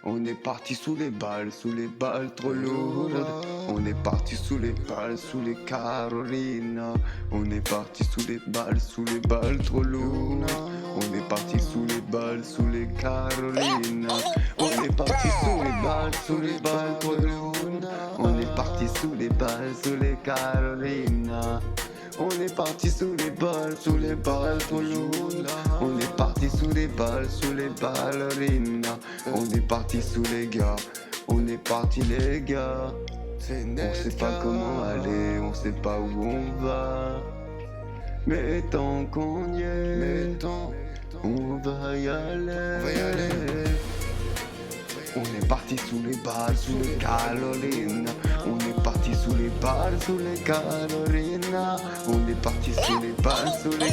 On est parti sous les balles trop lourdes. On est parti sous les balles, sous les Carolina. On est parti sous les balles trop lourdes. On est parti sous les Carolina. On est parti sous les balles trop lourdes. On est parti sous les Carolina. On est parti sous les balles trop lourdes. On est parti sous les ballerina. On est parti sous les gars. On est parti les gars. On sait pas comment aller, on sait pas où on va. Mais tant qu'on y est, on va y aller. On est parti sous les Carolina. On est parti sous les Carolina. On est parti sous les Carolina.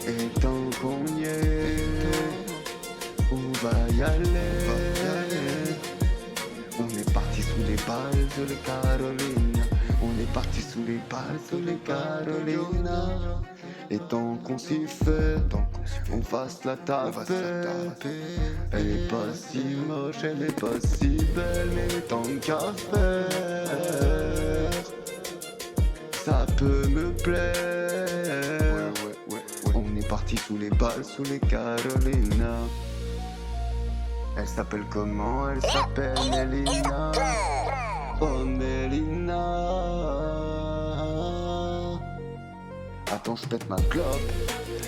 Et tant qu'on y est, on va y aller. On est parti sous les Carolina. On est parti sous les Carolina. Et tant qu'on s'y fait, on fasse la taper. Elle est pas si moche, elle est pas si belle, mais tant qu'à faire, ça peut me plaire. On est parti sous les Carolina. Elle s'appelle comment? Elle s'appelle Mélina. Oh Mélina. Attends, je pète ma clope,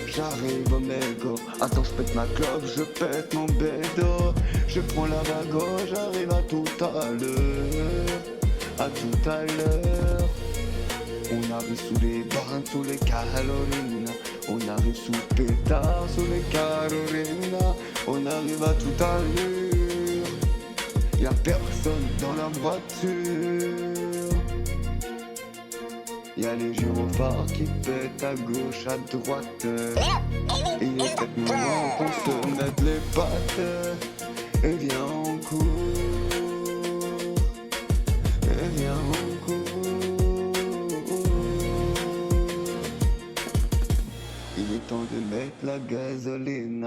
j'arrive au mégo. Attends, je pète ma clope, je pète mon bédo. Je prends la vago, j'arrive à tout à l'heure. À tout à l'heure. On arrive sous les barres, sous les Carolina. On arrive sous pétard, sous les Carolina. On arrive à tout à l'heure. Y'a personne dans la voiture. Y'a les gyrophares qui pètent à gauche, à droite. Il est peut-être moment qu'on se mette les pattes. Et viens on court.